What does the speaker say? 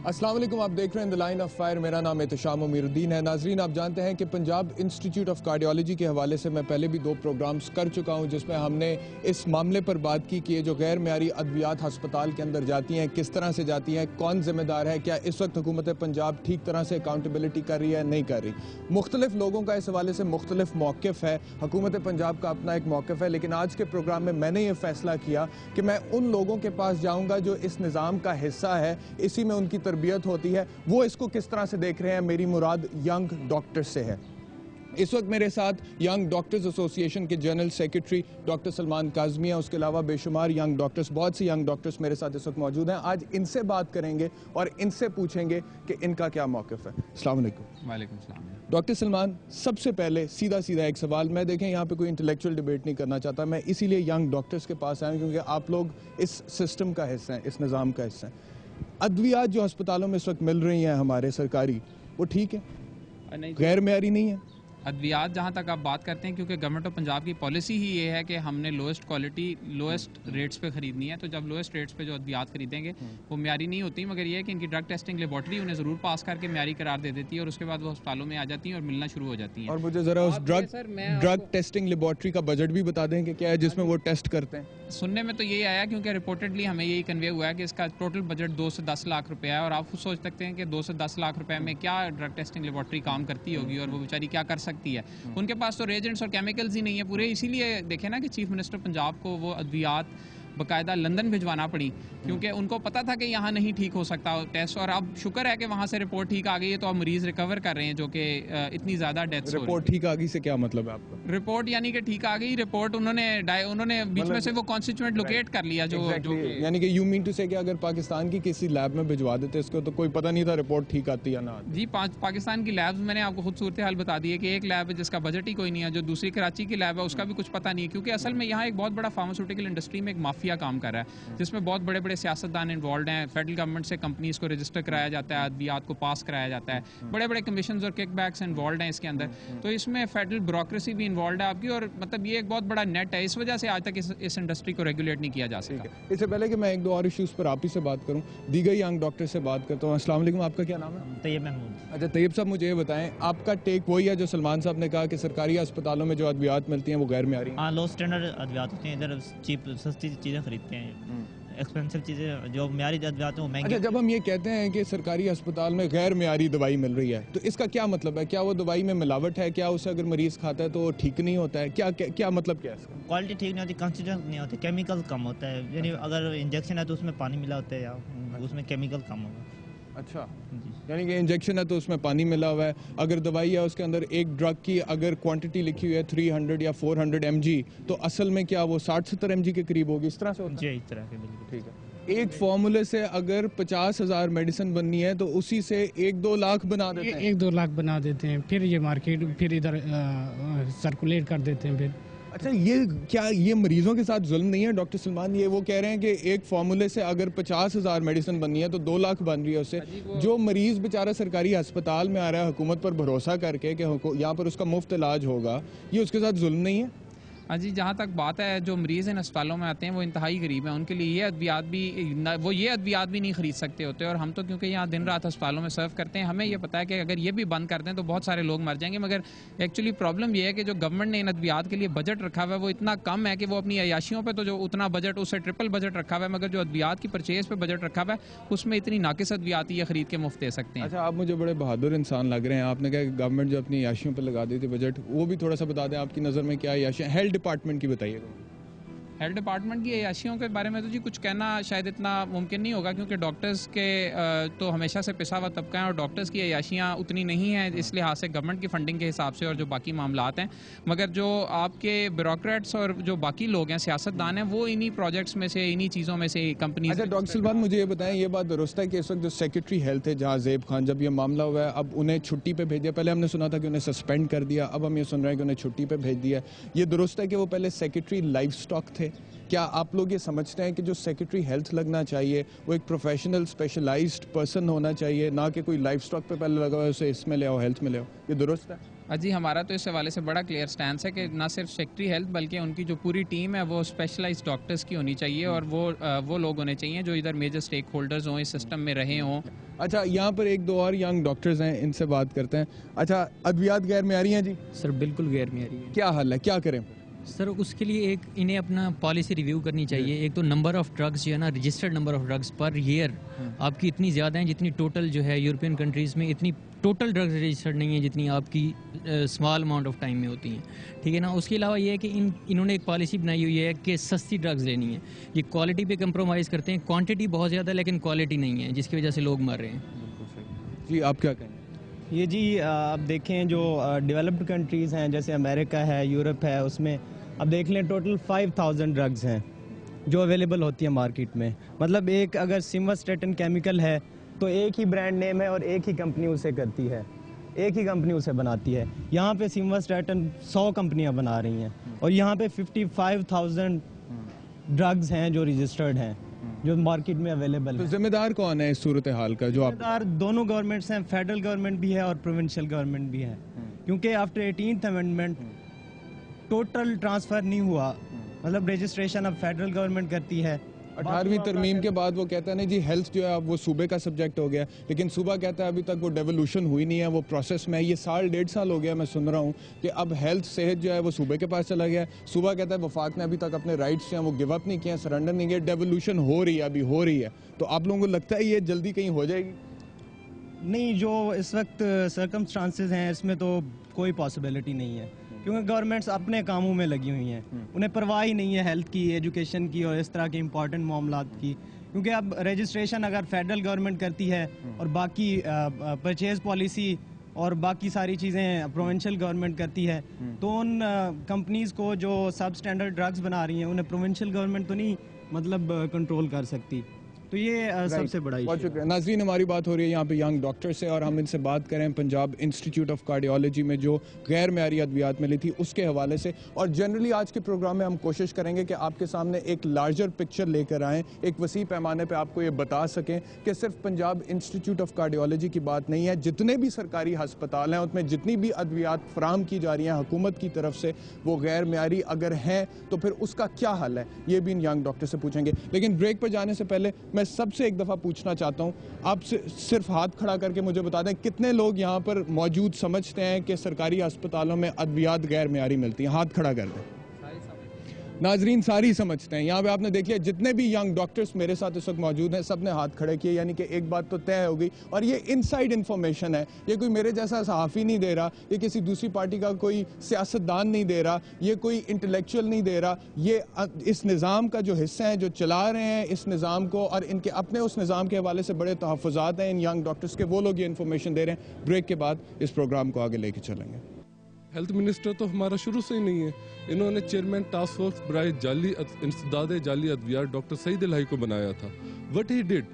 अस्सलाम वालेकुम, आप देख रहे हैं द लाइन ऑफ फायर। मेरा नाम एहतशाम उमीरुद्दीन है। नाजरीन, आप जानते हैं कि पंजाब इंस्टीट्यूट ऑफ कार्डियोलॉजी के हवाले से मैं पहले भी 2 प्रोग्राम्स कर चुका हूं, जिसमें हमने इस मामले पर बात की कि ये जो गैर मेयारी अद्वियात हस्पताल के अंदर जाती हैं, किस तरह से जाती हैं, कौन जिम्मेदार है, क्या इस वक्त हुकूमत पंजाब ठीक तरह से अकाउंटेबिलिटी कर रही है, नहीं कर रही। मुख्तलिफ लोगों का इस हवाले से मुख्तलिफ मौक़िफ़ है। हुकूमत पंजाब का अपना एक मौक़िफ़ है, लेकिन आज के प्रोग्राम में मैंने ये फैसला किया कि मैं उन लोगों के पास जाऊँगा जो इस निज़ाम का हिस्सा है, इसी में उनकी तरबियत होती है, वो इसको किस तरह से देख रहे हैं। मेरी मुराद यंग डॉक्टर्स से है। इस वक्त मेरे साथ यंग डॉक्टर्स एसोसिएशन के general secretary doctor Salman Kazmi हैं। उसके अलावा बेशुमार यंग डॉक्टर्स, बहुत से यंग डॉक्टर्स मेरे साथ इस वक्त मौजूद हैं। आज इनसे बात करेंगे और इनसे पूछेंगे कि इनका क्या मौक़िफ़ है। अस्सलाम वालेकुम। वालेकुम सलाम। डॉक्टर सलमान, सबसे पहले सीधा एक सवाल, मैं देखें यहाँ पे कोई इंटेलेक्चुअल डिबेट नहीं करना चाहता, मैं इसीलिए यंग डॉक्टर्स के पास आया क्योंकि आप लोग इस सिस्टम का हिस्सा हैं, इस निज़ाम का हिस्सा हैं। अद्वियात जो अस्पतालों में इस वक्त मिल रही हैं हमारे सरकारी, वो ठीक है, गैर मेयारी नहीं है? अद्वियात जहाँ तक आप बात करते हैं, क्योंकि गवर्नमेंट ऑफ पंजाब की पॉलिसी ही ये है कि हमने लोएस्ट क्वालिटी लोएस्ट रेट्स पे ख़रीदनी है। तो जब लोएस्ट रेट्स पे जो अद्वियात खरीदेंगे वो म्यारी नहीं होती, मगर ये है कि इनकी ड्रग टेस्टिंग लेबॉर्ट्री उन्हें ज़रूर पास करके म्यारी करार दे देती है और उसके बाद वो अस्पतालों में आ जाती हैं और मिलना शुरू हो जाती हैं। और मुझे ज़रा उस ड्रग टेस्टिंग लेबॉर्ट्री का बजट भी बता दें कि क्या है जिसमें वो टेस्ट करते हैं। सुनने में तो यही आया, क्योंकि रिपोर्टेडली हमें यही कन्वे हुआ है कि इसका टोटल बजट 2 से 10 लाख रुपए है। और आप खुद सोच सकते हैं कि 2 से 10 लाख रुपए में क्या ड्रग टेस्टिंग लेबॉर्ट्री काम करती होगी और वो बेचारी क्या कर सकती है। उनके पास तो रेजेंट्स और केमिकल्स ही नहीं है पूरे। इसीलिए देखें ना कि चीफ मिनिस्टर पंजाब को वो अद्वियात बाकायदा लंदन भिजवाना पड़ी, क्योंकि उनको पता था कि यहाँ नहीं ठीक हो सकता टेस्ट। और अब शुक्र है कि वहाँ से रिपोर्ट ठीक आ गई है, तो अब मरीज रिकवर कर रहे हैं, जो कि इतनी ज़्यादा डेथ्स हो रही है। रिपोर्ट ठीक आ गई से क्या मतलब है आपका? रिपोर्ट यानी कि ठीक आ गई रिपोर्ट, उन्होंने बीच में से वो कॉन्स्टिट्यूएंट लोकेट कर लिया जो यानी कि यू मीन टू से कि अगर पाकिस्तान की किसी लैब में भिजवा देते इसको तो कोई पता नहीं था रिपोर्ट ठीक आती या ना आती। जी, पाकिस्तान की लैब्स, मैंने आपको खुद सूरत हाल बता दी है कि एक लैब है जिसका बजट ही कोई नहीं है, जो दूसरी कराची की लैब है उसका भी कुछ पता नहीं है, क्योंकि असल में यहाँ एक बहुत बड़ा फार्मास्यूटिकल इंडस्ट्री में एक माफिया काम कर रहा है, जिसमें बहुत बड़े बड़े सियासतदान इन्वॉल्व हैं। फेडरल गवर्नमेंट से कंपनीज को रजिस्टर कराया जाता है, अद्वियात को पास कराया जाता है, बड़े बड़े कमीशन और किकबैक्स इन्वॉल्व हैं इसके अंदर। तो इसमें फेडरल ब्यूरोक्रेसी भी इन्वॉल्व है आपकी, और मतलब ये एक बहुत बड़ा नेट है। इस वजह से आज तक इस इंडस्ट्री को रेगुलेट नहीं किया जा सका। इससे पहले कि मैं 1-2 और इश्यूज पर आप ही से बात करूं, दीगर यंग डॉक्टर से बात करता हूं। अस्सलाम वालेकुम, आपका क्या नाम है? तैयब महमूद। अच्छा तैयब साहब, मुझे ये बताएं, आपका टेक वही है जो सलमान साहब ने कहा कि सरकारी अस्पतालों में जो अद्वियात मिलती हैं वो गैर मेयारी हैं? हाँ, लो स्टैंडर्ड अद्वियात होती हैं, इधर चीप सस्ती चीज़ें खरीदते हैं, एक्सपेंसिव चीज़ें जो म्यारी अद्वियात हैं वो महंगी। अच्छा, जब हम ये कहते हैं कि सरकारी अस्पताल में गैर मेयारी दवाई मिल रही है, तो इसका क्या मतलब है? क्या वो दवाई में मिलावट है? क्या उसे अगर मरीज खाता है तो ठीक नहीं होता है? क्या मतलब क्या है इसका? क्वालिटी ठीक नहीं होती, कंसिस्टेंट नहीं होती, केमिकल कम होता है। यानी अगर इंजेक्शन है तो उसमें पानी मिला होता है या उसमें केमिकल कम होगा। अच्छा, यानी कि इंजेक्शन है तो उसमें पानी मिला हुआ है। अगर दवाई है उसके अंदर एक ड्रग की अगर क्वांटिटी लिखी हुई है 300 या 400 mg, तो असल में क्या वो 60-70 mg के करीब होगी? इस तरह से होता है? जी, इस तरह के बिल्कुल ठीक है। एक फॉर्मूले से अगर 50,000 मेडिसिन बननी है तो उसी से 1-2 लाख बना देते हैं। 1-2 लाख बना देते हैं, फिर ये मार्केट फिर इधर सर्कुलेट कर देते हैं फिर। अच्छा, ये मरीजों के साथ जुल्म नहीं है डॉक्टर सलमान? ये वो कह रहे हैं कि एक फॉर्मूले से अगर 50,000 मेडिसिन बननी है तो 2 लाख बन रही है उससे। जो मरीज बेचारा सरकारी अस्पताल में आ रहा है हुकूमत पर भरोसा करके कि यहाँ पर उसका मुफ्त इलाज होगा, ये उसके साथ जुल्म नहीं है? हाँ जी, जहाँ तक बात है, जो मरीज़ इन अस्पतालों में आते हैं वो इंतहाई गरीब हैं, उनके लिए ये अद्वियात भी नहीं खरीद सकते होते। और हम तो क्योंकि यहाँ दिन रात अस्पतालों में सर्व करते हैं, हमें ये पता है कि अगर ये भी बंद कर दें तो बहुत सारे लोग मर जाएंगे। मगर एक्चुअली प्रॉब्लम ये है कि जो गवर्नमेंट ने इन अद्वियात के लिए बजट रखा हुआ है वो इतना कम है कि वो अपनी अयाशियों पर तो जो उतना बजट, उससे ट्रिपल बजट रखा हुआ है, मगर जो अद्वियात की परचेज पर बजट रखा हुआ है उसमें इतनी नाकिस अद्वियात ये खरीद के मुफ्त दे सकते हैं। अच्छा, आप मुझे बड़े बहादुर इंसान लग रहे हैं। आपने कहा कि गवर्नमेंट जो अपनी अयाशियों पर लगा दी थी बजट, वो भी थोड़ा सा बता दें, आपकी नज़र में क्या अयाशियाँ? हेल्थ डिपार्टमेंट की बताइए। हेल्थ डिपार्टमेंट की अयाशियों के बारे में तो जी कुछ कहना शायद इतना मुमकिन नहीं होगा, क्योंकि डॉक्टर्स के तो हमेशा से पिसा हुआ तबका है और डॉक्टर्स की अयाशियाँ उतनी नहीं हैं इस लिहाज से गवर्नमेंट की फंडिंग के हिसाब से और जो बाकी मामलात हैं। मगर जो आपके ब्यूरोक्रेट्स और जो बाकी लोग हैं, सियासतदान हैं, वो इन्हीं प्रोजेक्ट्स में से, इन्हीं चीज़ों में से कंपनी। अच्छा डॉक्टर सलमान, मुझे ये बताएं, ये बात दुरुस्त है कि इस वक्त जो सेक्रेटरी हेल्थ है जहाँ ज़ेब खान, जब ये मामला हुआ है अब उन्हें छुट्टी पर भेज दिया? पहले हमने सुना था कि उन्हें सस्पेंड कर दिया, अब हम ये सुन रहे हैं कि उन्हें छुट्टी पर भेज दिया। ये दुरुस्त है कि वो पहले सेक्रेटरी लाइफ स्टॉक थे? क्या आप लोग ये समझते हैं कि जो सेक्रेटरी हेल्थ लगना चाहिए वो एक प्रोफेशनल स्पेशलाइज्ड पर्सन होना चाहिए, ना कि कोई लाइफ स्टॉक पे पहले लगा हुआ है उसे इसमें ले आओ, हेल्थ में ले आओ? ये दुरुस्त है? जी हमारा तो इस हवाले से बड़ा क्लियर स्टैंस है कि ना सिर्फ सेक्रेटरी हेल्थ बल्कि उनकी जो पूरी टीम है वो स्पेशलाइज्ड डॉक्टर्स की होनी चाहिए और वो लोग होने चाहिए जो इधर मेजर स्टेक होल्डर्स हों, इस सिस्टम में रहे हों। अच्छा, यहाँ पर एक दो और यंग डॉक्टर्स हैं, इनसे बात करते हैं। अच्छा, अद्वियात गैर मेयारी हैं जी? सर बिल्कुल गैर मेयारी है। क्या हल है, क्या करें? सर उसके लिए एक इन्हें अपना पॉलिसी रिव्यू करनी चाहिए। एक तो नंबर ऑफ ड्रग्स जो है ना, registered number of drugs per year आपकी इतनी ज़्यादा हैं जितनी टोटल जो है यूरोपियन कंट्रीज़ में इतनी टोटल ड्रग्स रजिस्टर्ड नहीं है जितनी आपकी स्मॉल अमाउंट ऑफ टाइम में होती हैं, ठीक है ना। उसके अलावा ये है कि इन्होंने एक पॉलिसी बनाई हुई है कि सस्ती ड्रग्स लेनी है। ये क्वालिटी पे कंप्रोमाइज़ करते हैं, क्वांटिटी बहुत ज़्यादा लेकिन क्वालिटी नहीं है, जिसकी वजह से लोग मर रहे हैं। जी आप क्या कहें? ये जी आप देखें जो डेवलप्ड कंट्रीज़ हैं जैसे अमेरिका है, यूरोप है, उसमें अब देख लें टोटल 5000 ड्रग्स हैं जो अवेलेबल होती है मार्केट में। मतलब एक अगर सिमवास्टेटिन केमिकल है तो एक ही ब्रांड नेम है और एक ही कंपनी उसे करती है, एक ही कंपनी उसे बनाती है। यहाँ पे सिमवास्टेटिन 100 कंपनियाँ बना रही हैं और यहाँ पे 55,000 ड्रग्स हैं जो रजिस्टर्ड हैं जो मार्केट में अवेलेबल तो है। जिम्मेदार कौन है इस सूरत हाल का? जो आप जिम्मेदार दोनों गवर्नमेंट्स हैं, फेडरल गवर्नमेंट भी है और प्रोविंशियल गवर्नमेंट भी है, क्योंकि after 18th amendment total transfer नहीं हुआ। मतलब रजिस्ट्रेशन अब फेडरल गवर्नमेंट करती है। 18वीं तरमीम के बाद वो कहता है नहीं जी हेल्थ जो है अब वो सूबे का सब्जेक्ट हो गया, लेकिन सूबा कहता है अभी तक वो डेवोल्यूशन हुई नहीं है, वो प्रोसेस में है। ये साल 1.5 साल हो गया मैं सुन रहा हूँ कि अब हेल्थ सेहत जो है वो सूबे के पास चला गया। सूबा कहता है वफाक ने अभी तक अपने राइट्स जो हैं वो गिव अप नहीं किया, सरेंडर नहीं किया, डेवोल्यूशन हो रही है, अभी हो रही है। तो आप लोगों को लगता है ये जल्दी कहीं हो जाएगी? नहीं, जो इस वक्त सर्कमस्टांसेस हैं इसमें तो कोई पॉसिबिलिटी नहीं है, क्योंकि गवर्नमेंट्स अपने कामों में लगी हुई हैं, उन्हें परवाह ही नहीं है हेल्थ की, एजुकेशन की और इस तरह के इंपॉर्टेंट मामलात की। क्योंकि अब रजिस्ट्रेशन अगर फेडरल गवर्नमेंट करती है और बाकी परचेज पॉलिसी और बाकी सारी चीज़ें प्रोविंशियल गवर्नमेंट करती है, तो उन कंपनीज़ को जो सब स्टैंडर्ड ड्रग्स बना रही हैं उन्हें प्रोविंशियल गवर्नमेंट तो नहीं मतलब कंट्रोल कर सकती। तो ये सबसे बड़ा बहुत इशू है। शुक्रिया नाज़रीन, हमारी बात हो रही है यहाँ पे यंग डॉक्टर से और हम इनसे बात करें पंजाब इंस्टीट्यूट ऑफ कार्डियोलॉजी में जो गैर मेयारी अद्वियात मिली थी उसके हवाले से। और जनरली आज के प्रोग्राम में हम कोशिश करेंगे कि आपके सामने एक लार्जर पिक्चर लेकर आएँ, एक वसी पैमाने पर आपको ये बता सकें कि सिर्फ पंजाब इंस्टीट्यूट ऑफ कार्डियोलॉजी की बात नहीं है, जितने भी सरकारी हस्पताल हैं उसमें जितनी भी अद्वियात फराम की जा रही हैं हुकूमत की तरफ से वो गैर मेयारी अगर हैं तो फिर उसका क्या हल है, ये भी इन यंग डॉक्टर से पूछेंगे। लेकिन ब्रेक पर जाने से पहले मैं सबसे एक दफ़ा पूछना चाहता हूं, आप सिर्फ हाथ खड़ा करके मुझे बता दें कितने लोग यहां पर मौजूद समझते हैं कि सरकारी अस्पतालों में अद्वियात गैर मेयारी मिलती हैं? हाथ खड़ा कर दें। नाजरीन सारी समझते हैं। यहाँ पे आपने देख लिया जितने भी यंग डॉक्टर्स मेरे साथ इस वक्त मौजूद हैं सब ने हाथ खड़े किए, यानी कि एक बात तो तय हो गई। और ये इनसाइड इन्फॉर्मेशन है, ये कोई मेरे जैसा सहाफ़ी नहीं दे रहा, ये किसी दूसरी पार्टी का कोई सियासतदान नहीं दे रहा, ये कोई इंटेलेक्चुअल नहीं दे रहा, ये इस निज़ाम का जो हिस्सा है जो चला रहे हैं इस निज़ाम को और इनके अपने उस निज़ाम के हवाले से बड़े तहफ़्फ़ुज़ात हैं इन यंग डॉक्टर्स के, वो लोग ये इन्फॉर्मेशन दे रहे हैं। ब्रेक के बाद इस प्रोग्राम को आगे लेके चलेंगे। हेल्थ मिनिस्टर तो हमारा शुरू से ही नहीं है। इन्होंने चेयरमैन टास्क फोर्स बराए जाली इंसदाद जाली अद्वियात डॉक्टर सईद इलाही को बनाया था। What he did